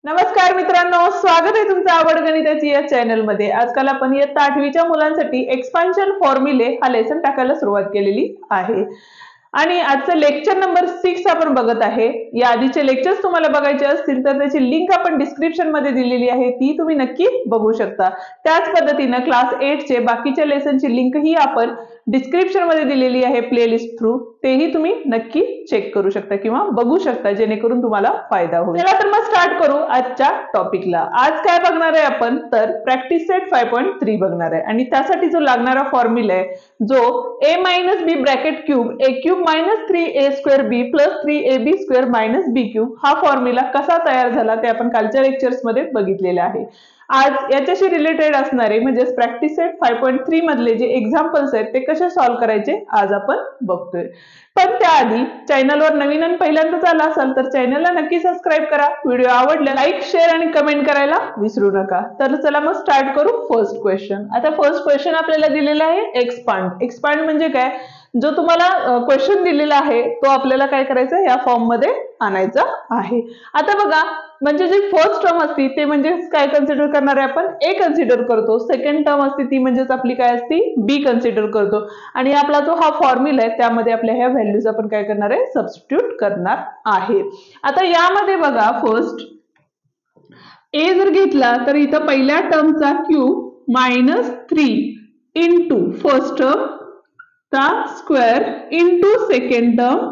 नमस्कार मित्रांनो, स्वागत आहे तुमचं आवड गणिताची या चॅनलमध्ये। आजकाल आपण इयत्ता 8वीच्या मुलांसाठी एक्सपान्शन फॉर्म्युले हा लेसन टाकायला सुरुवात केलेली आहे आणि आजचं लेक्चर नंबर 6 आपण बघत आहे। या आधीचे लेक्चर्स तुम्हाला बघायचे असतील तर त्याची लिंक आपण डिस्क्रिप्शन मध्ये दिलेली आहे, ती तुम्ही नक्की बघू शकता। त्याच पद्धतीने क्लास 8 चे बाकीच्या लेसनची लिंक ही आपण डिस्क्रिप्शन मध्ये दिलेली आहे प्लेलिस्ट थ्रू, तेही तुम्ही नक्की चेक करू शकता किंवा बघू शकता, जेणेकरून तुम्हाला फायदा होईल। चला तर मग स्टार्ट करू आजच्या टॉपिकला। आज काय बघणार आहे आपण, तर प्रॅक्टिस सेट 5.3 बघणार आहे आणि त्यासाठी जो लागणारा फॉर्म्युला आहे जो a - b bracket cube a cube - 3a square b + 3ab square - b cube हा फॉर्म्युला कसा तयार झाला ते आपण कालच्या लेक्चर्स मध्ये बघितलेले आहे। आज याच्याशी रिलेटेड असणारे म्हणजे प्रॅक्टिस सेट 5.3 मधले जे एक्झाम्पल्स आहेत ते कसे सॉल्व्ह करायचे आज आपण बघतोय। पण त्याआधी चॅनलवर नवीन आणि पहिल्यांदाच आला असाल तर चॅनलला नक्की सबस्क्राइब करा। व्हिडिओ आवडला लाईक, शेअर आणि कमेंट करायला विसरू नका। तर चला मग स्टार्ट करू फर्स्ट क्वेश्चन। आता फर्स्ट क्वेश्चन आपल्याला दिलेला आहे एक्सपांड। एक्सपांड म्हणजे काय, जो तुम्हाला क्वेश्चन दिलेला आहे तो आपल्याला काय करायचं या फॉर्म मध्ये आणायचा आहे। आता बघा, म्हणजे जी फर्स्ट टर्म असते ते म्हणजे काय कन्सिडर करणार आहे आपण, a कन्सिडर करतो। सेकंड टर्म असते ती म्हणजे आपली काय असते, b कन्सिडर करतो आणि आपला जो हा फॉर्म्युला आहे त्यामध्ये आपल्या ह्या व्हॅल्यूज आपण काय करणार आहे, सबस्टिट्यूट करणार आहे। आता यामध्ये बघा, फर्स्ट a जर घेतला तर इथं पहिल्या टर्मचा क्यूब -3 इंटू फर्स्ट टर्म चा स्क्वेअर इंटू सेकंड टर्म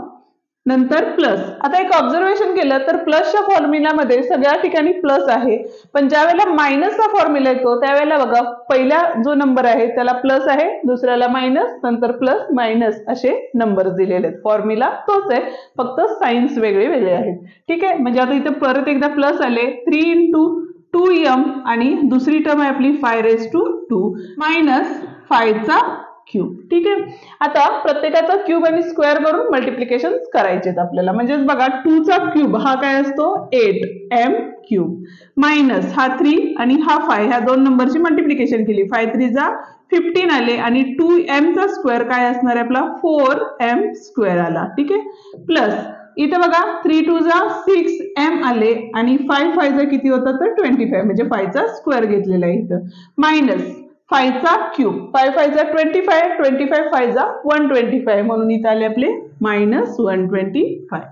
नंतर प्लस। आता एक ऑब्झर्वेशन केलं तर प्लसच्या फॉर्म्युलामध्ये सगळ्या ठिकाणी प्लस आहे, पण ज्या वेळेला मायनसचा फॉर्म्युला येतो त्यावेळेला बघा पहिला जो नंबर आहे त्याला प्लस आहे, दुसऱ्याला मायनस, नंतर प्लस मायनस असे नंबर्स दिलेले आहेत। फॉर्म्युला तोच आहे, फक्त साइन्स वेगळे वेगळे आहेत। ठीक आहे, म्हणजे आता इथे परत एकदा प्लस आले 3 इंटू 2m आणि दुसरी टर्म आहे आपली 5⁻² मायनस 5 चा क्यूब। ठीक आहे, आता प्रत्येकाचा क्यूब आणि स्क्वेअर करून मल्टिप्लिकेशन करायचे आपल्याला। म्हणजेच बघा 2 चा क्यूब हा काय असतो 8m क्यूब मायनस हा 3 आणि हा 5, ह्या दोन नंबरची मल्टिप्लिकेशन केली, 5 3 जा 15 आले आणि 2m चा स्क्वेअर काय असणार आहे आपला 4m स्क्वेअर आला। ठीक आहे, प्लस इथे बघा 3 2 जा 6m आले आणि 5 5 जा किती होता तर 25, म्हणजे 5 चा स्क्वेअर घेतलेला आहे इथं, मायनस 5 चा क्यूब, 5 5 जा 25, 25 5 जा 125 म्हणून इथे आले आपले -125।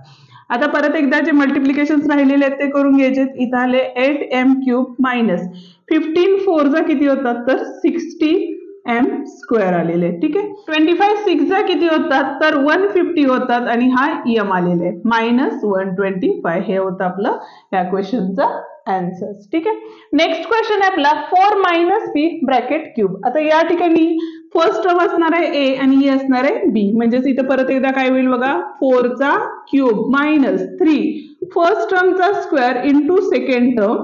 आता परत एकदा जे मल्टिप्लिकेशन राहिलेले आहेत ते करून घ्यायचे। इथे आले 8m क्यूब मायनस 15 4 जा किती होतात तर 60m स्क्वेअर आलेले। ठीक आहे, 25 6 जा किती होतात तर 150 होतात आणि हा m आलेले आहे -125। हे होतं आपलं या क्वेश्चनचा आन्सर। ठीक आहे, नेक्स्ट क्वेश्चन आहे आपला 4 - b ब्रॅकेट क्यूब। आता या ठिकाणी फर्स्ट टर्म असणार आहे a आणि ही असणार आहे b, म्हणजेच इथे परत एकदा काय होईल बघा, 4 चा क्यूब मायनस 3 फर्स्ट टर्मचा square into second term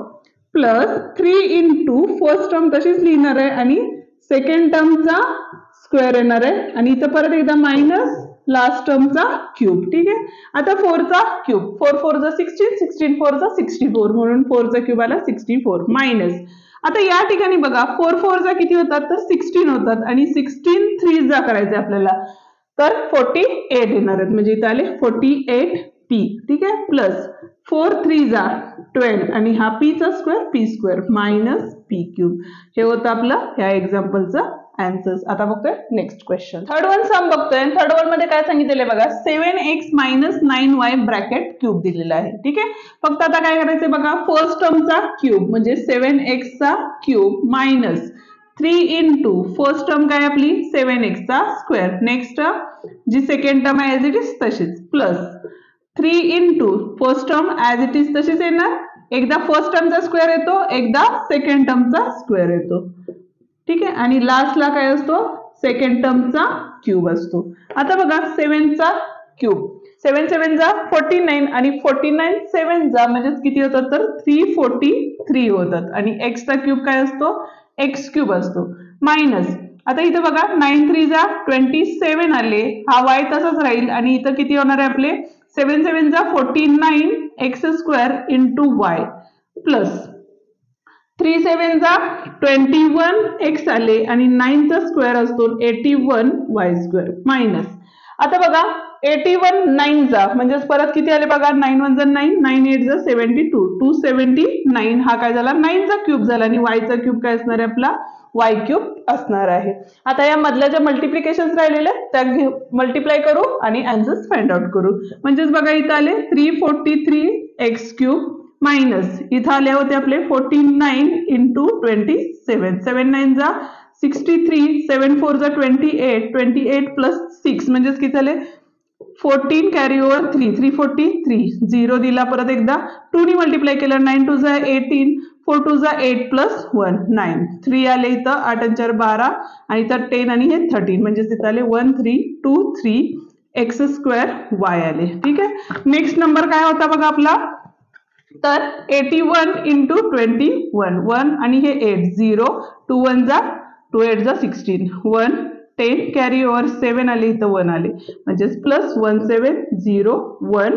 plus 3 into first term तशीच लिहिणार आहे आणि सेकंड टर्मचा स्क्वेअर येणार आहे आणि इथं परत एकदा मायनस लास्ट टर्मचा क्यूब। ठीक आहे, आता 4 चा क्यूब, 4 4 जा 16, 16 4 जा 64 म्हणून 4 चा क्यूब आला 64 मायनस, आता या ठिकाणी बघा 4 4 जा किती होतात तर 16 होतात आणि 16 3 जा करायचे आपल्याला तर 48 येणार आहेत, म्हणजे इथे आले 48p। ठीक आहे, प्लस 4 3 जा 12 आणि हा p चा square p square minus p cube. हे होतं आपलं ह्या एक्झाम्पलचं आन्सर्स। आता बघतोय नेक्स्ट क्वेश्चन, थर्ड वन सम बघतोय। थर्ड वन मध्ये काय सांगितलेलं बघा, 7x - 9y ब्रॅकेट क्यूब दिलेला आहे। ठीक आहे, फक्त आता काय करायचं बघा, फर्स्ट टर्मचा क्यूब म्हणजे 7x चा cube minus 3 into first term काय आपली 7x चा स्क्वेअर, नेक्स्ट जी सेकंड टर्म आहे ऍज इट इज तशीच, plus 3 into first term as it is तशीच येणार, एकदा फर्स्ट टर्मचा स्क्वेअर येतो, एकदा सेकंड टर्मचा स्क्वेअर येतो। ठीक आहे, आणि लास्टला काय असतो सेकंड टर्मचा क्यूब असतो। आता बघा 7 चा क्यूब, 7 7 जा 49 आणि 49 7 जा म्हणजे किती होतात तर 343 होतात आणि x चा क्यूब काय असतो x क्यूब असतो मायनस, आता इथं बघा 9 3 जा 27 आले, हा y तसाच राहील आणि इथं किती होणार आहे आपले 7 7 जा 49 x square into y plus 3 7 जा 21 x आले आणि 9 चा स्क्वेअर असतो 81 y स्क्वेअर मायनस, आता बघा 81 9 जा म्हणजे परत किती आले बघा, 9 1 जा 9, 9 8 जा 72, 279 हा काय झाला 9 चा क्यूब झाला आणि y चा क्यूब काय असणार आहे आपला y क्यूब असणार आहे. आता या मधल्या ज्या मल्टिप्लिकेशन राहिलेल्या त्या मल्टिप्लाय करू आणि आन्सर्स फाइंड आउट करू. म्हणजेच बघा इथं आले 343x क्यूब मायनस इथं आले होते आपले 49 इंटू 27, 7 9 जा 63, 7 4 जा 28, 28 प्लस 6 म्हणजेच किती झाले 14 कॅरी ओव्हर 3, 343, 0 दिला परत एकदा 2 नी मल्टिप्लाय केलं 9 2 जा 18, 4 2 जा 8 प्लस 1 9, 3 आले इथं 8 आणि 4 12 आणि इथं 10 आणि हे 13 म्हणजेच इथं आले 1323 एक्स स्क्वेअर वाय आले. ठीक आहे. नेक्स्ट नंबर काय होता बघा आपला, तर 81 इंटू 21, 1 आणि हे 8, 0 2 1 जा 2 8 जा 16, 1 10 कॅरी ओव्हर 7 आले इथं 1 आले म्हणजेच plus 1 7 0 1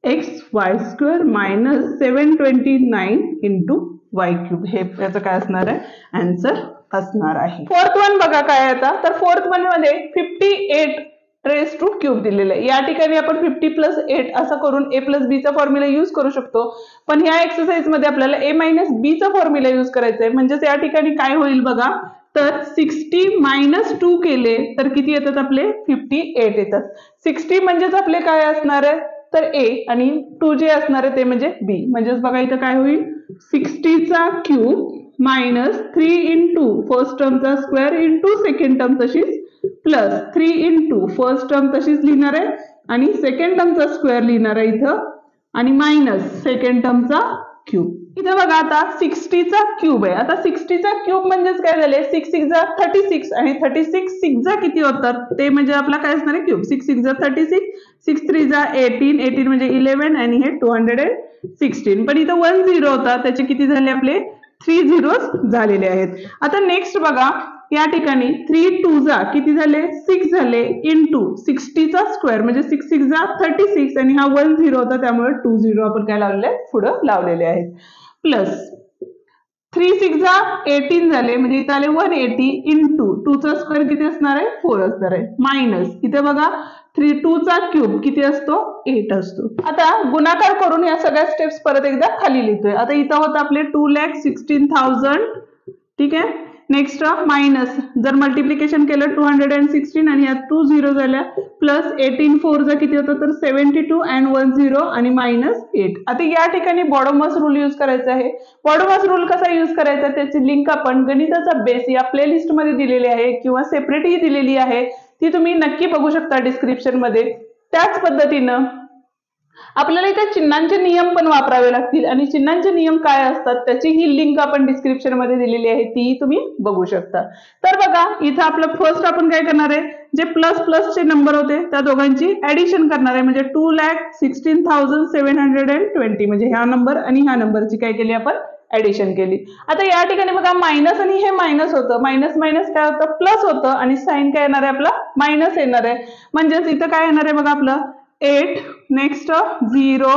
x Y square minus 729 into Y cube हे याचं काय असणार आहे आन्सर असणार आहे. फोर्थ वन बघा काय आता, तर फोर्थ वन मध्ये 58 रेस टू क्यूब दिलेलं आहे. या ठिकाणी आपण 50 प्लस 8 असं करून a प्लस बी चा फॉर्म्युला यूज करू शकतो, पण ह्या एक्सरसाइज मध्ये आपल्याला a मायनस बी चा फॉर्म्युला यूज करायचा आहे. म्हणजेच या ठिकाणी काय होईल बघा, तर 60 मायनस 2 केले तर किती येतात आपले 58 येतात. 60 म्हणजेच आपले काय असणार आहे तर a आणि 2 जे असणार आहे ते म्हणजे b. म्हणजेच बघा इथं काय होईल 60 चा क्यूब मायनस 3 इंटू फर्स्ट टर्मचा स्क्वेअर इंटू सेकंड टर्म तशीच प्लस 3 इंटू फर्स्ट टर्म तशीच लिहिणार आहे आणि सेकंड टर्मचा स्क्वेअर लिहिणार आहे इथं आणि मायनस सेकंड टर्मचा क्यूब. इथे बघा आता 60 चा क्यूब आहे. आता 60 चा क्यूब म्हणजेच काय झाले 6 6 जा 36 आणि 36 6 जा किती होतात ते म्हणजे आपला काय असणार आहे क्यूब. 6 6 जा 36, 6 3 जा 18, 18 म्हणजे 11 आणि हे 216. पण इथं 1 0 होता त्याचे किती झाले आपले 3 झिरोज झालेले आहेत. आता नेक्स्ट बघा या ठिकाणी 3 2 जा किती झाले 6 झाले इंटू 60 चा स्क्वेअर म्हणजे 6 6 जा 36 आणि हा 1 0 होता त्यामुळे 2 0 आपण काय लावलेले पुढे लावलेले आहेत प्लस 3 6 जा 18 झाले म्हणजे इथे आले 180 इंटू 2 चा स्क्वेअर किती असणार आहे 4 असणार आहे मायनस इथे बघा 3 2 चा क्यूब किती असतो 8 असतो. आता गुणाकार करून या सगळ्या स्टेप्स परत एकदा खाली लिहितोय. आता इथं होतं आपले 2,16,000 ठीक आहे. नेक्स्ट मायनस जर मल्टिप्लिकेशन केलं 216 आणि यात 2 0 झाल्या प्लस 18 4 जा किती होतं तर 72 अँड 1 0 आणि मायनस 8. आता या ठिकाणी बॉडोमस रूल यूज करायचा आहे. बॉडोमस रूल कसा यूज करायचा त्याची लिंक आपण गणिताचा बेस या प्लेलिस्ट मध्ये दिलेली आहे किंवा सेपरेटही दिलेली आहे, ती तुम्ही नक्की बघू शकता डिस्क्रिप्शन मध्ये. त्याच पद्धतीनं आपल्याला इथे चिन्हांचे नियम पण वापरावे लागतील आणि चिन्हांचे नियम काय असतात त्याची ही लिंक आपण डिस्क्रिप्शन मध्ये दिलेली आहे, ती तुम्ही बघू शकता. तर बघा इथं आपलं फर्स्ट आपण काय करणार आहे जे प्लस प्लसचे नंबर होते त्या दोघांची ऍडिशन करणार आहे म्हणजे 2,16,720 म्हणजे ह्या नंबर आणि ह्या नंबरची काय केली आपण ऍडिशन केली. आता या ठिकाणी बघा मायनस आणि हे मायनस होतं, मायनस मायनस काय होतं प्लस होतं आणि साइन काय येणार आहे आपला मायनस येणार आहे. म्हणजेच इथं काय येणार आहे बघा आपलं 8 नेक्स्ट 0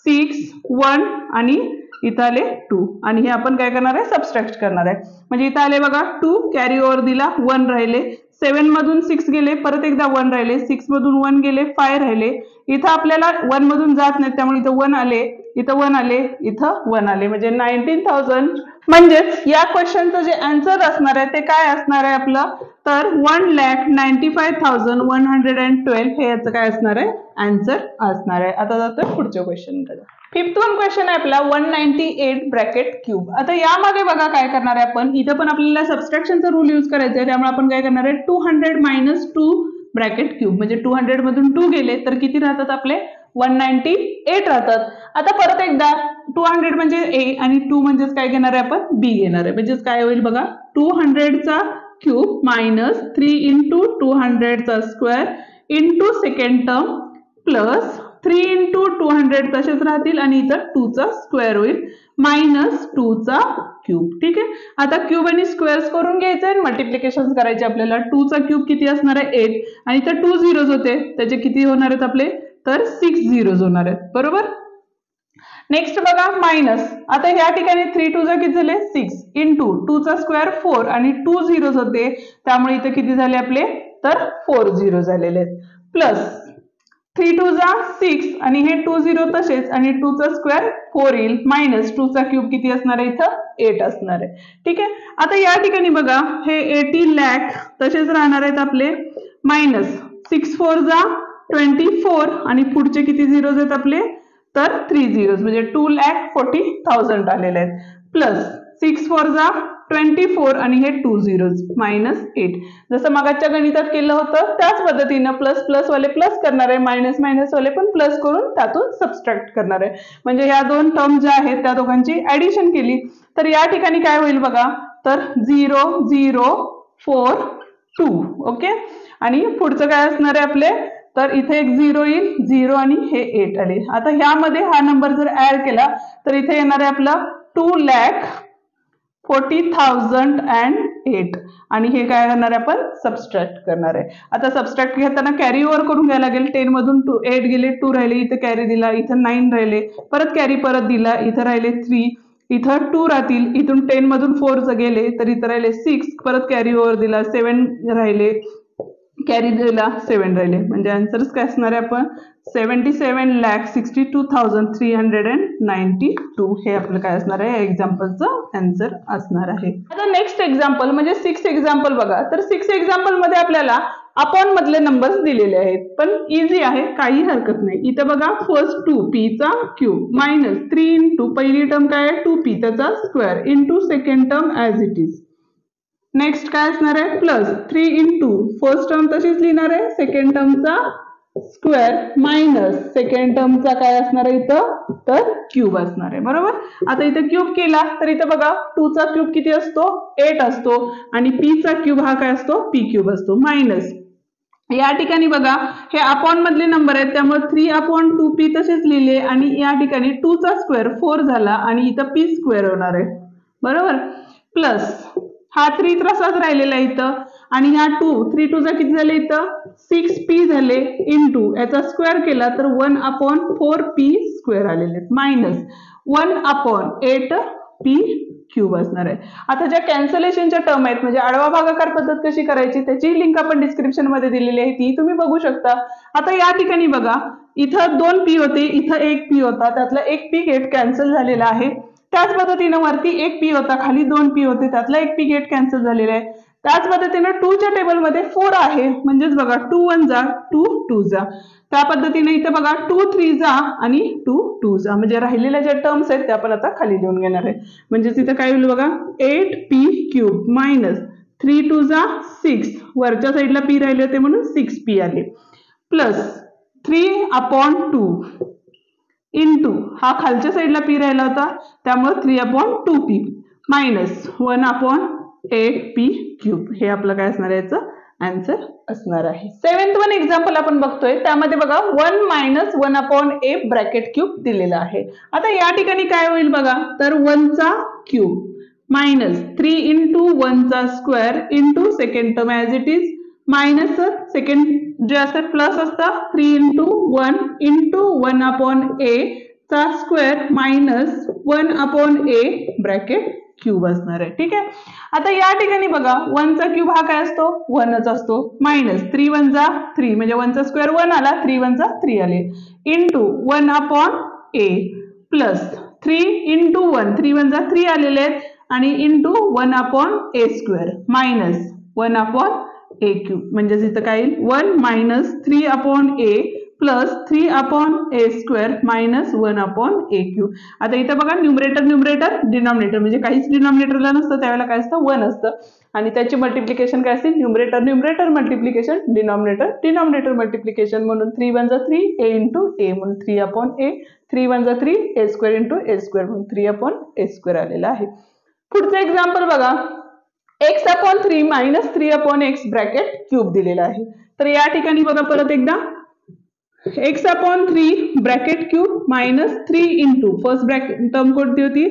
6 1 आणि इथं आले 2 आणि हे आपण काय करणार आहे सबट्रॅक्ट करणार आहे. म्हणजे इथं आले बघा 2 कॅरी ओव्हर दिला 1 राहिले, 7 मधून 6 गेले परत एकदा 1 राहिले, 6 मधून 1 गेले 5 राहिले. इथं आपल्याला 1 मधून जात नाही त्यामुळे इथं 1 आले, इथं 1 आले, इथं 1 आले म्हणजे 19,000. म्हणजेच या क्वेश्चनचं जे आन्सर असणार आहे ते काय असणार आहे आपलं तर 1,95,112 हे याचं काय असणार आहे आन्सर असणार आहे. आता जातोय पुढच्या क्वेश्चन कडे. फिफ्थ वन क्वेश्चन आहे आपला 198 ब्रॅकेट क्यूब. आता यामध्ये बघा काय करणार आहे आपण इथं पण आपल्याला सबट्रॅक्शनचा रूल यूज करायचा आहे त्यामुळे आपण काय करणार आहे 200 मायनस 2 ब्रॅकेट क्यूब म्हणजे 200 मधून 2 गेले तर किती राहतात आपले 198 राहतात. आता परत एकदा 200 म्हणजे a आणि 2 म्हणजेच काय घेणार आहे आपण b घेणार आहे. म्हणजेच काय होईल बघा 200 चा क्यूब मायनस 3 इंटू 200 चा square into second term plus 3 into 200 तसेच राहतील आणि इथं 2 चा स्क्वेअर होईल मायनस 2 चा क्यूब. ठीक आहे. आता क्यूब आणि स्क्वेअर्स करून घ्यायचे आणि मल्टिप्लिकेशन करायचे आपल्याला. 2 चा क्यूब किती असणार आहे 8 आणि इथं 2 झिरोज होते त्याचे किती होणार आहेत आपले तर 6 झिरोज होणार आहेत बरोबर. नेक्स्ट बघा मायनस आता या ठिकाणी 3 2 जा किती झाले 6 इंटू 2 चा स्क्वेअर 4 आणि 2 झिरोज होते त्यामुळे इथे किती झाले आपले तर 4 झिरो झालेले आहेत प्लस 3 2 जा 6 आणि हे 2 0 तसेच आणि 2 चा स्क्वेअर 4 येईल मायनस 2 चा क्यूब किती असणार आहे इथं 8 असणार आहे. ठीक आहे. आता या ठिकाणी बघा हे 80 लाख तसेच राहणार आहेत आपले मायनस 6 4 जा 24 आणि पुढचे किती झिरोज आहेत आपले तर 3 झिरोज म्हणजे 2,40,000 आलेले आहेत प्लस 6 4 जा 24 आणि हे 2 झिरोज मायनस 8. जसं मागच्या गणितात केलं होतं त्याच पद्धतीनं प्लस प्लस वाले प्लस करणार आहे मायनस मायनस वाले पण प्लस करून त्यातून सबस्ट्रॅक्ट करणार आहे. म्हणजे ह्या दोन टर्म ज्या आहेत त्या दोघांची ऍडिशन केली तर या ठिकाणी काय होईल बघा तर 0 0 4 2. ओके. आणि पुढचं काय असणार आहे आपले तर इथे एक 0 येईल 0 आणि हे 8 आले. आता ह्यामध्ये हा नंबर जर ऍड केला तर इथे येणार आहे आपला 2,40,008 आणि हे काय करणार आहे आपण सबस्ट्रॅक्ट करणार आहे. आता सबस्ट्रॅक्ट घेताना कॅरी ओव्हर करून घ्यायला लागेल. 10 मधून 8 गेले 2 राहिले इथे कॅरी दिला इथं 9 राहिले परत कॅरी परत दिला इथं राहिले 3 इथं 2 राहतील इथून 10 मधून 4 गेले तर इथं राहिले 6 परत कॅरी ओव्हर दिला 7 राहिले कॅरी दिला 7 राहिले म्हणजे आन्सर्स काय असणार आहे आपण 77,62,392 हे आपलं काय असणार आहे एक्झाम्पलचं आन्सर असणार आहे. आता नेक्स्ट एक्झाम्पल म्हणजे 6 एक्झाम्पल बघा तर 6 एक्झाम्पल मध्ये आपल्याला अपॉन मधले नंबर्स दिलेले आहेत पण इझी आहे काही हरकत नाही. इथं बघा फर्स्ट 2p चा क्यूब मायनस 3 इंटू पहिली टर्म काय आहे 2p त्याचा square into second term as it is. Next काय असणार आहे प्लस 3 इंटू फर्स्ट टर्म तशीच लिहिणार आहे सेकंड टर्मचा स्क्वेअर मायनस सेकंड टर्मचा काय असणार आहे इथं तर क्यूब असणार आहे. बरोबर. आता इथं क्यूब केला तर इथं बघा 2 चा क्यूब किती असतो 8 असतो आणि p चा क्यूब हा काय असतो p क्यूब असतो मायनस या ठिकाणी बघा हे अपॉन मधले नंबर आहेत त्यामुळे 3/2p तसेच लिहिले आणि या ठिकाणी 2 चा स्क्वेअर 4 झाला आणि इथं p स्क्वेअर होणार आहे. बरोबर. प्लस हा 3 तसाच राहिलेला आहे इथं आणि ह्या 3 2 किती झाले इथं 6p झाले इंटू याचा स्क्वेअर केला तर 1/4p स्क्वेअर आलेले मायनस 1/8p क्यूब असणार आहे. आता ज्या कॅन्सलेशनच्या टर्म आहेत म्हणजे आडवा भागाकार पद्धत कशी करायची त्याची लिंक आपण डिस्क्रिप्शन मध्ये दिलेली आहे ती तुम्ही बघू शकता. आता या ठिकाणी बघा इथं 2p होते इथं 1p होता त्यातला 1p गेट कॅन्सल झालेला आहे. त्याच पद्धतीनं वरती 1p होता खाली 2p होते त्यातला 1p गेट कॅन्सल झालेला आहे. त्याच पद्धतीनं 2 च्या टेबलमध्ये 4 आहे म्हणजेच बघा 2 1 जा 2 2 जा त्या पद्धतीने इथे बघा 2 3 जा आणि 2 2 जा म्हणजे राहिलेल्या ज्या टर्म्स आहेत त्या आपण आता खाली लिहून घेणार आहे. म्हणजे तिथे काय होईल बघा 8p क्यूब मायनस 3 2 जा 6 वरच्या साईडला p राहिले होते म्हणून 6p आले प्लस 3/2 इंटू हा खालच्या साईडला p राहिला होता त्यामुळे 3/2p मायनस 1/8p क्यूब हे आपलं काय असणार आहे याचं आन्सर असणार आहे. 7th वन एक्झाम्पल आपण बघतोय त्यामध्ये बघा 1 मायनस 1/a ब्रॅकेट क्यूब दिलेला आहे. आता या ठिकाणी काय होईल बघा तर 1 चा क्यूब मायनस 3 इंटू 1 चा square into second term as it is minus second जे असतात प्लस असतं 3 इंटू 1 इंटू 1/a चा square minus 1/a bracket cube असणार आहे. ठीक आहे. आता या ठिकाणी बघा 1 चा क्यूब हा काय असतो 1च असतो मायनस 3 1 जा 3 म्हणजे 1 चा स्क्वेअर 1 आला 3 1 जा 3 आले इंटू 1/a प्लस 3 इंटू 1 3 1 जा 3 आलेले आहेत आणि into 1/a square minus 1/a cube म्हणजे इथं काय येईल 1 minus 3/a plus 3/a square minus 1/a cube. आता इथं बघा न्यूमरेटर न्यूमरेटर डिनॉमिनेटर म्हणजे काहीच डिनॉमिनेटरला नसतं त्यावेळेला काय असतं 1 असतं आणि त्याची मल्टिप्लिकेशन काय असते numerator numerator multiplication denominator denominator multiplication म्हणून 3 1 जा 3 a इंटू a म्हणून 3/a 3 1 जा 3 a square into a square म्हणून 3/a स्क्वेअर आलेला आहे. पुढचं एक्झाम्पल बघा x/3 minus 3/x bracket cube दिलेला आहे. तर या ठिकाणी बघा परत एकदा x/3 bracket cube minus 3 into first bracket term कोणती होती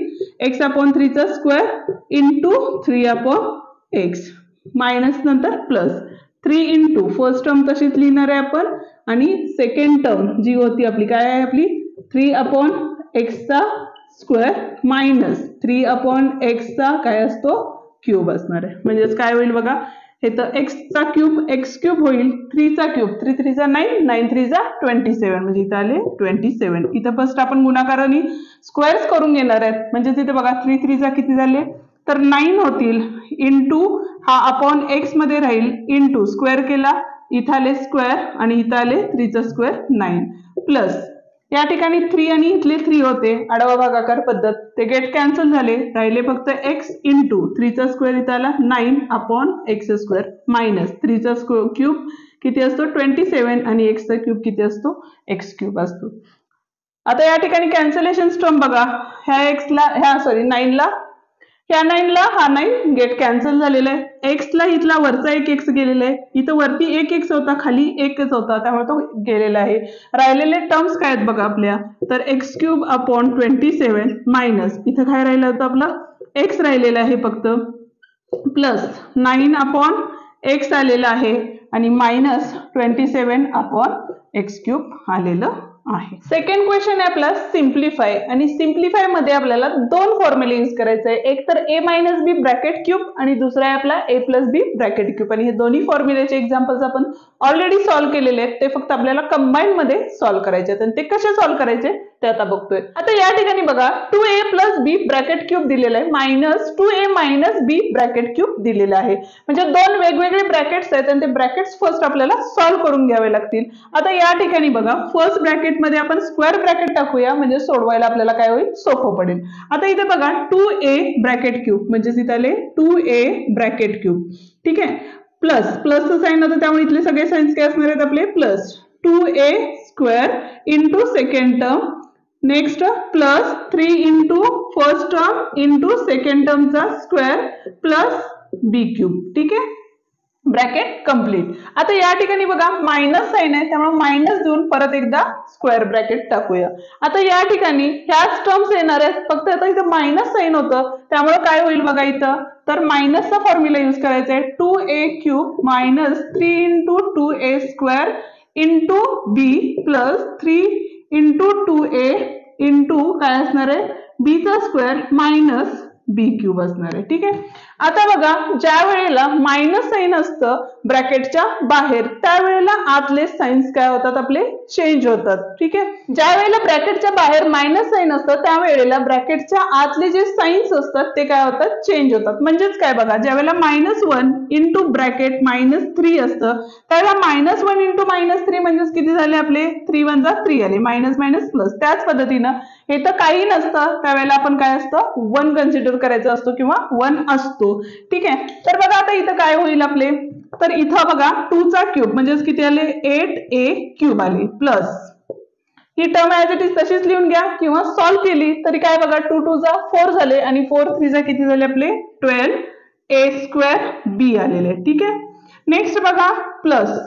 x/3 चा स्क्वेअर इंटू 3/x मायनस नंतर प्लस 3 इंटू फर्स्ट टर्म तशीच लिहिणार आहे आपण आणि सेकंड टर्म जी होती आपली काय आहे आपली 3/x चा स्क्वेअर मायनस 3/x चा काय असतो क्यूब असणार आहे. म्हणजेच काय होईल बघा हे तर एक्सचा क्यूब एक्स क्यूब होईल, 3 चा क्यूब 3 3 जा 9, 9 3 जा 27 म्हणजे इथं आले 27. इथं फर्स्ट आपण गुणाकाराने स्क्वेअर्स करून घेणार आहेत, म्हणजे तिथे बघा 3 3 जा किती झाले तर 9 होतील, इंटू हा अपॉन एक्स मध्ये राहील, इंटू स्क्वेअर केला इथं आले स्क्वेअर आणि इथं आले 3 चा स्क्वेअर 9 प्लस या ठिकाणी 3 आणि इथले 3 होते, आडवा भागाकार पद्धत, ते गेट कॅन्सल झाले, राहिले फक्त x इंटू 3 चा स्क्वेअर इथं आला 9 अपॉन एक्स स्क्वेअर मायनस 3 चा क्यूब किती असतो 27 आणि x चा क्यूब किती असतो एक्स क्यूब असतो. आता या ठिकाणी कॅन्सलेशन टर्म बघा, ह्या x ला ह्या सॉरी 9 ला ह्या 9 ला हा 9 गेट कॅन्सल झालेला आहे, x ला इथला वरचा एक x गेलेला आहे, इथं वरती एक x होता खाली एकच होता त्यामुळे तो गेलेला आहे. राहिलेले टर्म्स काय आहेत बघा आपल्या, तर एक्स क्यूब अपॉन 27 मायनस इथं काय राहिलं होतं आपलं x राहिलेला आहे फक्त, प्लस 9 अपॉन x आलेला आहे आणि मायनस 27 अपॉन एक्स क्यूब आलेलं आहे. सेकंड क्वेश्चन आहे आपला सिम्प्लिफाय, आणि सिम्प्लिफाय मध्ये आपल्याला दोन फॉर्म्युले यूज करायचे आहे, एक तर a minus B bracket cube आणि दुसरा आहे आपला a plus B bracket cube. आणि हे दोन्ही फॉर्म्युलेचे एक्झाम्पल्स आपण ऑलरेडी सॉल्व्ह केलेले आहेत, ते फक्त आपल्याला कंबाईन मध्ये सॉल्व्ह करायचे आहेत, आणि ते कसे सॉल्व्ह करायचे ते आता बघतोय. आता या ठिकाणी बघा 2a plus B bracket cube दिलेलं आहे minus 2a minus B bracket cube दिलेलं आहे, म्हणजे दोन वेगवेगळे ब्रॅकेट्स आहेत आणि ते ब्रॅकेट्स फर्स्ट आपल्याला सॉल्व्ह करून घ्यावे लागतील. आता या ठिकाणी बघा फर्स्ट ब्रॅकेट मध्ये आपण स्क्वेअर ब्रॅकेट टाकूया, म्हणजे सोडवायला आपल्याला काय होईल सोपं पडेल. आता इथे बघा 2a ब्रॅकेट क्यूब म्हणजे तिथे आले 2a ब्रॅकेट क्यूब, ठीक आहे, प्लस प्लसचं साइन होतं त्यामुळे इथले सगळे साइन्स काय असणार आहेत आपले plus 2a square into second term, next plus 3 into first term into second टर्मचा स्क्वेअर प्लस बी क्यूब, ठीक आहे, ब्रॅकेट कंप्लीट. आता या ठिकाणी बघा मायनस साइन आहे त्यामुळे मायनस देऊन परत एकदा स्क्वेअर ब्रॅकेट टाकूया. आता या ठिकाणी ह्याच टर्म्स येणार आहेत, फक्त आता इथं मायनस साइन होतं त्यामुळे काय होईल बघा इथं, तर मायनसचा फॉर्म्युला यूज करायचा आहे 2a cube minus 3 into 2a square into B plus 3 into 2a into काय असणार आहे बी चा स्क्वेअर मायनस बी क्यूब असणार आहे, ठीक आहे. आता बघा ज्या वेळेला मायनस साइन असतं ब्रॅकेटच्या बाहेर त्यावेळेला आतले साइन्स काय होतात आपले चेंज होतात, ठीक आहे. ज्या वेळेला ब्रॅकेटच्या बाहेर मायनस साइन असतं त्यावेळेला ब्रॅकेटच्या आतले जे साइन्स असतात ते काय होतात चेंज होतात. म्हणजेच काय बघा ज्यावेळेला -1 इंटू ब्रॅकेट -3 असतं त्यावेळेला -1 इंटू -3 म्हणजेच किती झाले आपले 3 1 जा 3 आले, मायनस मायनस प्लस. त्याच पद्धतीनं हे तर काही नसतं त्यावेळेला आपण काय असतं 1 कन्सिडर करायचं असतो किंवा 1 असतो, ठीक आहे. तर बघा आता इथं काय होईल आपले, तर इथं बघा 2 चा क्यूब म्हणजेच किती आले 8a क्यूब आले, plus he term as it is तशीच लिहून घ्या किंवा सॉल्व्ह केली तरी काय बघा 2 2 जा 4 झाले आणि 4 3 जा किती झाले आपले 12a स्क्वेअर बी आलेले, ठीक आहे. नेक्स्ट बघा प्लस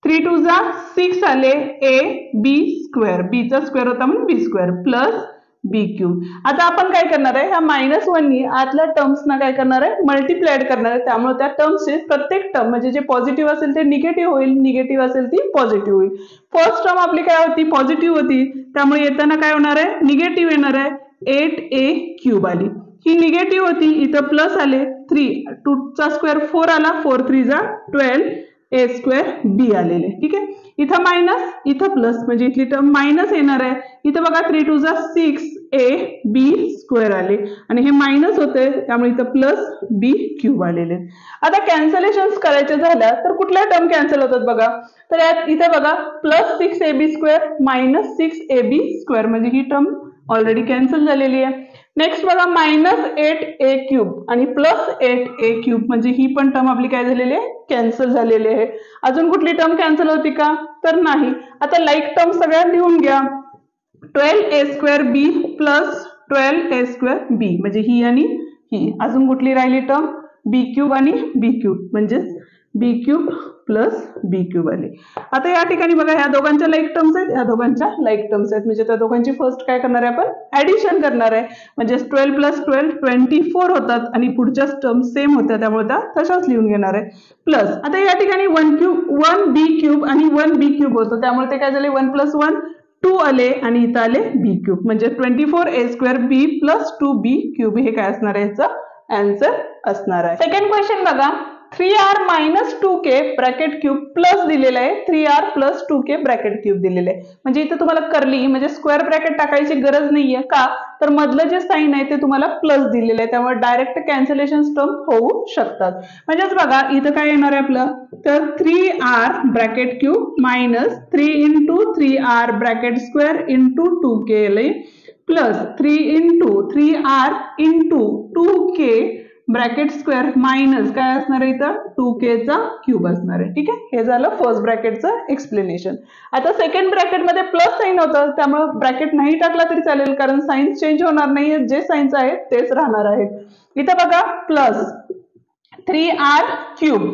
3 2 जा 6 आले a b स्क्वेअर, b चा स्क्वेअर होता म्हणून b square plus B cube. आता आपण काय करणार आहे ह्या -1 नी आतल्या टर्म्स ना काय करणार आहे मल्टिप्लाइड करणार आहे, त्यामुळे त्या टर्म्सचे प्रत्येक टर्म म्हणजे जे पॉझिटिव्ह असेल ते निगेटिव्ह होईल, निगेटिव्ह असेल ती पॉझिटिव्ह होईल. फर्स्ट टर्म आपली काय होती पॉझिटिव्ह होती त्यामुळे येताना काय होणार आहे निगेटिव्ह येणार आहे 8a क्यूब आली, ही निगेटिव्ह होती इथं प्लस आले 3 2 चा स्क्वेअर 4 आला 4 3 जा 12a स्क्वेअर बी आलेले, ठीक आहे. इथं मायनस इथं प्लस म्हणजे इथली टर्म मायनस येणार आहे, इथं बघा 3 2 जा 6a b स्क्वेअर आले आणि हे मायनस होते त्यामुळे इथं प्लस बी क्यूब आलेले. आता कॅन्सलेशन करायचे झाल्या तर कुठल्या टर्म कॅन्सल होतात बघा, तर इथे बघा plus 6ab square minus 6ab square म्हणजे ही टर्म ऑलरेडी कॅन्सल झालेली आहे. नेक्स्ट बघा -8a क्यूब आणि प्लस 8a क्यूब म्हणजे ही पण टर्म आपली काय झालेली आहे कॅन्सल झालेली आहे. अजून कुठली टर्म कॅन्सल होती का तर नाही. आता लाईक टर्म सगळ्या लिहून घ्या 12a स्क्वेअर बी प्लस 12a स्क्वेअर बी म्हणजे ही आणि ही. अजून कुठली राहिली टर्म बी क्यूब आणि बी क्यूब म्हणजेच बी क्यूब प्लस बी क्यूब आले. आता या ठिकाणी बघा ह्या दोघांच्या लाईक टर्म्स आहेत ह्या दोघांच्या लाईक टर्म्स आहेत म्हणजे त्या दोघांची फर्स्ट काय करणार आहे आपण ऍडिशन करणार आहे म्हणजे 12 प्लस 12 24 होतात आणि पुढच्या टर्म सेम होत्या त्यामुळे त्या तशाच लिहून घेणार आहे. प्लस आता या ठिकाणी 1 बी क्यूब आणि 1 बी क्यूब होतं त्यामुळे ते काय झाले 1 + 1 2 आले आणि इथं आले बी क्यूब म्हणजे 24a स्क्वेअर बी प्लस 2b क्यूब हे काय असणार आहे याचं आन्सर असणार आहे. सेकंड क्वेश्चन बघा 3r minus 2k bracket cube plus दिलेलं आहे 3r plus 2k bracket cube दिलेलं आहे. म्हणजे इथे तुम्हाला कर्ली म्हणजे स्क्वेअर ब्रॅकेट टाकायची गरज नाहीये का, तर मधलं जे साइन आहे ते तुम्हाला प्लस दिलेलं आहे, त्यामुळे डायरेक्ट कॅन्सलेशन टर्म होऊ शकतात. म्हणजेच बघा इथं काय येणार आहे आपलं, तर 3r bracket cube minus 3 into 3r bracket square into 2k plus 3 into 3r into 2k bracket square minus काय असणार आहे इथं 2k चा क्यूब असणार आहे. ठीक आहे, हे झालं फर्स्ट ब्रॅकेटचं एक्सप्लेनेशन. आता सेकंड ब्रॅकेट मध्ये प्लस साइन होतं, त्यामुळे ब्रॅकेट नाही टाकला तरी चालेल, कारण साइन चेंज होणार नाही, जे साइन्स आहेत तेच राहणार आहेत. इथं बघा प्लस 3r क्यूब,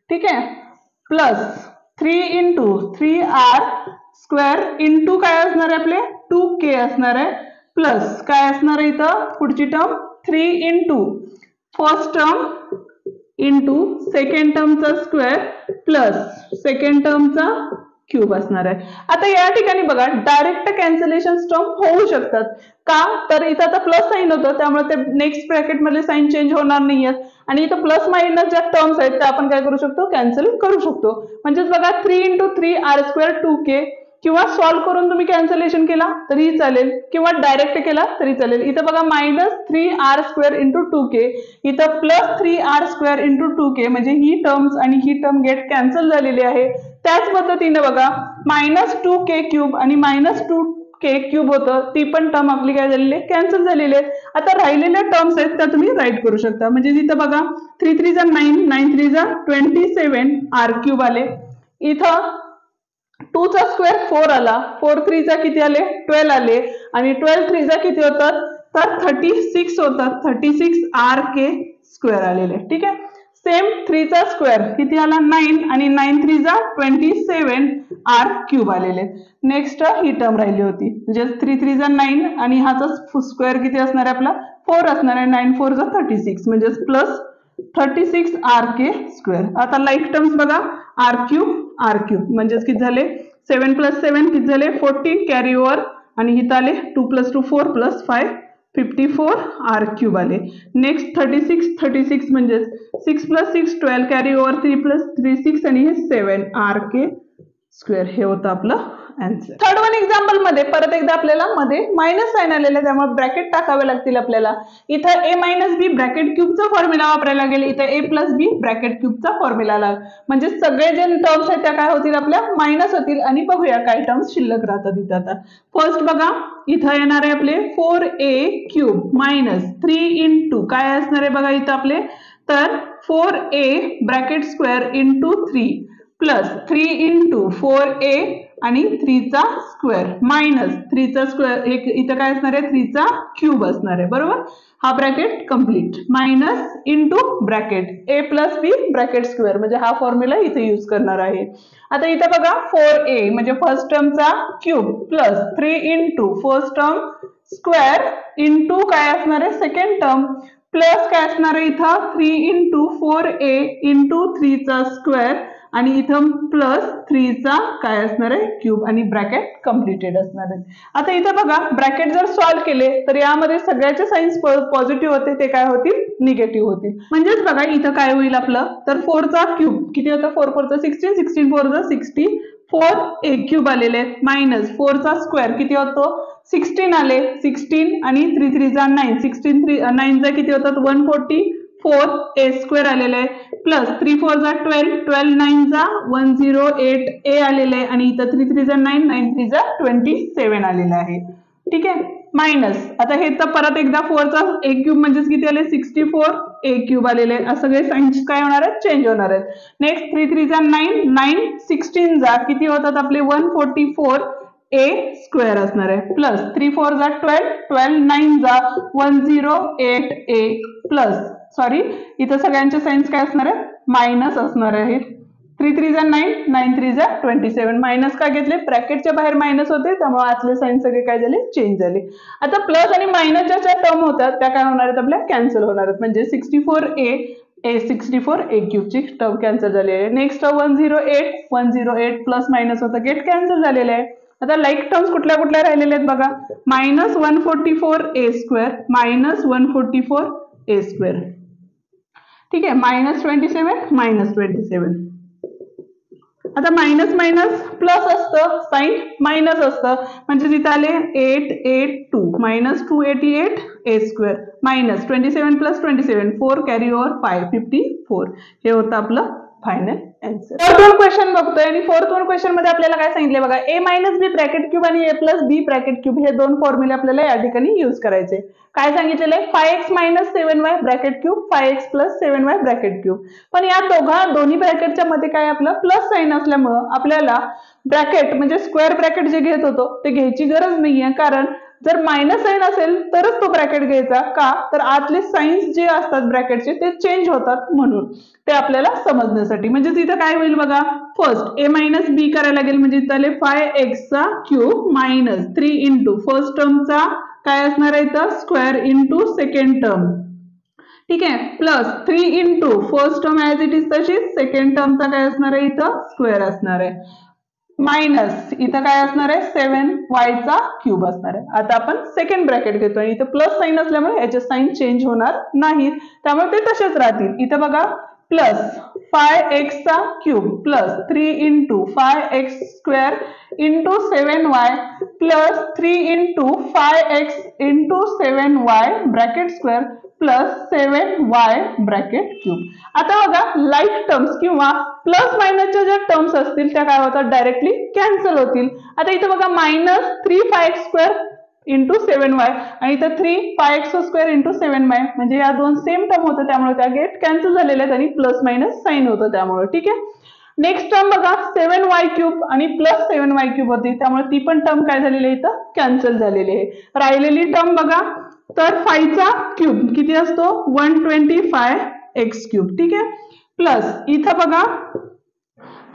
ठीक आहे, plus 3 into 3r square into काय असणार आहे आपले 2k असणार आहे, प्लस काय असणार आहे इथं पुढची term 3 into first term into second टर्मचा स्क्वेअर प्लस सेकंड टर्मचा क्यूब असणार आहे. आता या ठिकाणी बघा डायरेक्ट कॅन्सलेशन टर्म होऊ शकतात का, तर इथं आता प्लस साइन होतं, त्यामुळे ते नेक्स्ट ब्रॅकेट मध्ये साइन चेंज होणार नाहीयेत, आणि इथं प्लस मायनस ज्या टर्म्स आहेत त्या आपण काय करू शकतो कॅन्सल करू शकतो. म्हणजेच बघा 3 इंटू 3r स्क्वेअर 2k, किंवा सॉल्व्ह करून तुम्ही कॅन्सलेशन केला तरीही चालेल, किंवा डायरेक्ट केला तरी चालेल. इथं बघा minus 3r square into 2k, इथं plus 3r square into 2k, म्हणजे ही टर्म्स आणि ही टर्म गेट कॅन्सल झालेली आहे. त्याच पद्धतीने बघा मायनस 2k क्यूब आणि मायनस 2k क्यूब होतं, ती पण टर्म आपली काय झालेली आहे कॅन्सल झालेली आहे. आता राहिलेल्या टर्म्स आहेत त्या तुम्ही राईट करू शकता. म्हणजे इथं बघा 3 3 जा 9, 9 3 जा 27 r क्यूब आले, इथं 2 चा स्क्वेअर 4 आला, 4 3 जा किती आले 12 आले, आणि 12 3 जा किती होतात तर 36 होतात, 36 r स्क्वेअर आलेले. ठीक आहे, सेम 3 चा स्क्वेअर किती आला 9, आणि 9 3 जा 27 r क्यूब आलेले. नेक्स्ट ही टर्म राहिली होती, म्हणजे 3 3 जा 9 आणि हाचा स्क्वेअर किती असणार आहे आपला 4 असणार आहे, 9 4 जा 36 म्हणजे प्लस 36 r स्क्वेअर. आता लाईक टर्म्स बघा r क्यूब म्हणजेच किती झाले 7 प्लस 7 किती झाले 14 कॅरी ओव्हर, आणि इथं आले 2 प्लस 2 4 प्लस 5 54 r क्यूब आले. नेक्स्ट 36 म्हणजे 6 प्लस 6 12 कॅरी ओव्हर 3 प्लस 3 6 आणि हे 7 r स्क्वेअर. हे होतं आपलं आन्सर. थर्ड वन एक्झाम्पल मध्ये परत एकदा आपल्याला मध्ये मायनस साइन आलेलं आहे, त्यामुळे ब्रॅकेट टाकावे लागतील आपल्याला. इथं a मायनस बी ब्रॅकेट क्यूबचा फॉर्म्युला वापरायला लागेल, इथं a प्लस बी ब्रॅकेट क्यूबचा फॉर्म्युला लागेल. म्हणजे सगळे जे टर्म्स आहेत त्या काय होतील आपल्या मायनस होतील, आणि बघूया काय टर्म्स शिल्लक राहतात इथं. आता फर्स्ट बघा इथं येणार आहे आपले 4a क्यूब मायनस 3 इंटू काय असणार आहे बघा इथं आपले, तर 4a bracket square into 3 plus 3 into 4a आणि 3 चा स्क्वेअर मायनस 3 चा स्क्वेअर इथं काय असणार आहे 3 चा क्यूब असणार आहे, बरोबर. हा bracket complete minus into bracket a plus B bracket square, म्हणजे हा फॉर्म्युला इथे यूज करणार आहे. आता इथं बघा 4a म्हणजे फर्स्ट टर्मचा cube plus 3 into first term square into काय असणार आहे सेकंड टर्म, प्लस काय असणार आहे इथं 3 इंटू 4a इंटू 3 चा स्क्वेअर, आणि इथं प्लस 3 चा काय असणार आहे क्यूब, आणि ब्रॅकेट कंप्लीटेड असणार आहे. आता इथं बघा ब्रॅकेट जर सॉल्व्ह केले तर यामध्ये सगळ्याचे साइन्स पॉझिटिव्ह होते, ते काय होतील निगेटिव्ह होतील. म्हणजेच बघा इथं काय होईल आपलं, तर 4 चा क्यूब किती होतं 4 4 चा 16 16 4 जा 64 a क्यूब आलेले आहेत, मायनस 4 चा स्क्वेअर किती होतो 16 आले 16, आणि 3 3 जा 9 16 3 9 जा किती होतात 144 a स्क्वेअर आलेले आहे, प्लस 3 4 जा 12 12 9 जा 108 a आलेले आहे, आणि इथं 3 3 जा 9 9 3 जा 27 आलेले आहे. ठीक आहे, मायनस आता हे तर परत एकदा 4 चा a क्यूब म्हणजे किती आले 64 a क्यूब आलेले आहे. सगळे साइन्स काय होणार आहेत चेंज होणार आहेत. नेक्स्ट 3 3 जा 9 9 16 जा किती होतात आपले 144 a स्क्वेअर असणार आहे, प्लस 3 4 जा 12 12 9 जा 108 a प्लस सॉरी इथं सगळ्यांचे साइन्स काय असणार आहे मायनस असणार आहेत. 3 3 जा 9 9 3 जा 27 मायनस का घेतले ब्रॅकेटच्या बाहेर मायनस होते, त्यामुळे आतले साइन्स सगळे काय झाले चेंज झाले. आता प्लस आणि मायनसच्या ज्या टर्म होतात त्या काय होणार आहेत आपल्या कॅन्सल होणार आहेत, म्हणजे 64 a क्यूब ची टर्म कॅन्सल झालेली आहे. नेक्स्ट 108 प्लस मायनस होता गेट कॅन्सल झालेले आहे. आता लाईक टर्म्स कुठल्या कुठल्या राहिलेल्या आहेत बघा, minus 144 a square minus 144 a square. ठीक आहे, -27 आता मायनस मायनस प्लस असतं, साइन मायनस असतं, म्हणजे तिथे आले 882 -288 a² -27 + 27 4 कॅरी ओव्हर 5 54 हे होतं आपलं final answer. Fourth one question बघतोय आणि फोर्थ वन क्वेश्चन मध्ये आपल्याला काय सांगितले बघा, a - b ब्रॅकेट क्यूब आणि a + b ब्रॅकेट क्यूब हे दोन फॉर्म्युले आपल्याला या ठिकाणी यूज करायचे. काय सांगितलेलं आहे, 5x - 7y bracket cube 5x + 7y bracket cube. पण या दोन्ही ब्रॅकेटच्या मध्ये काय आपलं प्लस साइन असल्यामुळं आपल्याला ब्रॅकेट म्हणजे स्क्वेअर ब्रॅकेट जे घेत होतो ते घ्यायची गरज नाहीये, कारण जर मायनस साइन असेल तरच तो ब्रॅकेट घ्यायचा का, तर आतले साइन्स जे असतात ब्रॅकेटचे ते चेंज होतात म्हणून, ते आपल्याला समजण्यासाठी. म्हणजे तिथं काय होईल बघा, फर्स्ट a - b करायला लागेल, म्हणजे तिथं आले 5x³ -3 इंटू फर्स्ट टर्मचा काय असणार आहे इथं स्क्वेअर इंटू सेकंड टर्म, ठीक आहे, plus 3 into first term as it is तशीच, सेकंड टर्मचा काय असणार आहे इथं स्क्वेअर असणार आहे, मायनस इथं काय असणार आहे 7y³ असणार आहे. आता आपण सेकंड ब्रॅकेट घेतो आणि इथं प्लस साइन असल्यामुळे याचे साइन चेंज होणार नाहीत, त्यामुळे ते तसेच राहतील. इथं बघा plus 5x³ plus 3 into 5x² into 7y plus 3 into 5x into 7y bracket square plus 7y bracket cube. आता बघा लाईक टर्म्स किंवा प्लस मायनसच्या ज्या टर्म्स असतील त्या काय होतात डायरेक्टली कॅन्सल होतील. आता इथं बघा -3 5x² इंटू 7y आणि इथं 3 5x² इंटू 7y, म्हणजे या दोन सेम टर्म होतं त्यामुळे त्या गेट कॅन्सल झालेल्या आहेत आणि प्लस मायनस साइन होतं त्यामुळे. ठीक आहे, नेक्स्ट टर्म बघा 7y³ आणि प्लस 7y³ होती त्यामुळे ती पण टर्म काय झालेली आहे इथं कॅन्सल झालेली आहे. राहिलेली टर्म बघा, तर 5 किती असतो 125x³, ठीक आहे, प्लस इथं बघा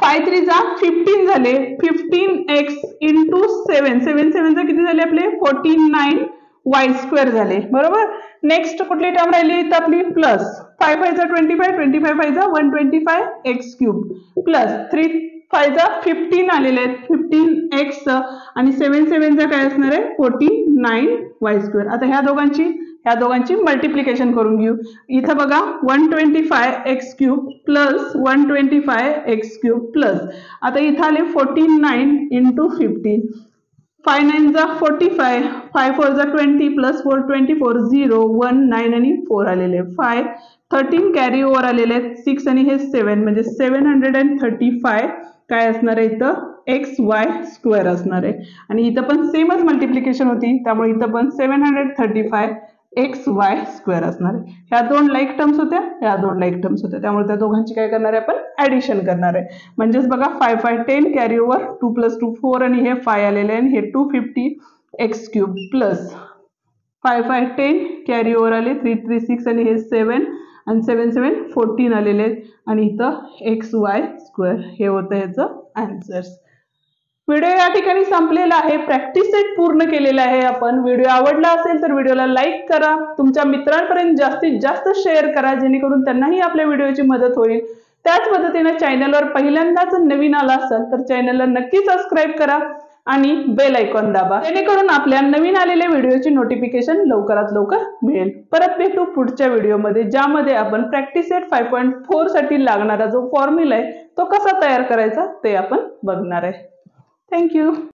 5 3 15 झाले, 15x इंटू 7 7 किती झाले आपले 49y² झाले, बरोबर. नेक्स्ट कुठली टर्म राहिली इथं आपली प्लस 5 5 25 25 5 125x³ प्लस 3 5 15 आलेले आहेत 15x आणि 7 7 काय असणार आहे 49y². आता ह्या दोघांची मल्टिप्लिकेशन करून घेऊ. इथं बघा 125x³ प्लस 125x³ प्लस आता इथं आले 49 इंटू 15, 5 9 45 5 4 20 प्लस 4 24 0 1 9 आणि 4 आलेले 5 13 कॅरी ओव्हर आलेले आहेत 6 आणि हे 7 म्हणजे 735 काय असणार आहे इथं xy² असणार आहे. आणि इथं पण सेमच मल्टिप्लिकेशन होती त्यामुळे इथं पण 735 xy² असणार आहे. ह्या दोन लाईक टर्म्स होत्या, ह्या दोन लाईक टर्म्स होत्या त्यामुळे त्या दोघांची काय करणार आहे आपण ऍडिशन करणार आहे. म्हणजेच बघा 5 5 10 कॅरी ओव्हर 2 + 2 4 आणि हे 5 आलेले आहे आणि हे 250x³ प्लस 5 5 10 कॅरी ओव्हर आले 3 3 6 आणि हे 7 आणि 7 7 14 आलेले आहेत आणि इथं xy² हे होतं ह्याचं आन्सर्स. व्हिडिओ या ठिकाणी संपलेला आहे, प्रॅक्टिस सेट पूर्ण केलेला आहे आपण. व्हिडिओ आवडला असेल तर व्हिडिओला लाईक करा, तुमच्या मित्रांपर्यंत जास्तीत जास्त शेअर करा जेणेकरून त्यांनाही आपल्या व्हिडिओची मदत होईल. त्याच पद्धतीने चॅनलवर पहिल्यांदाच नवीन आला असाल तर चॅनलला नक्की सबस्क्राईब करा आणि बेल आयकॉन दाबा जेणेकरून आपल्या नवीन आलेल्या व्हिडिओची नोटिफिकेशन लवकरात लवकर मिळेल. परत भेटू पुढच्या व्हिडिओमध्ये ज्यामध्ये आपण प्रॅक्टिस सेट 5.4 साठी लागणारा जो फॉर्म्युला आहे तो कसा तयार करायचा ते आपण बघणार आहे. थँक्यू.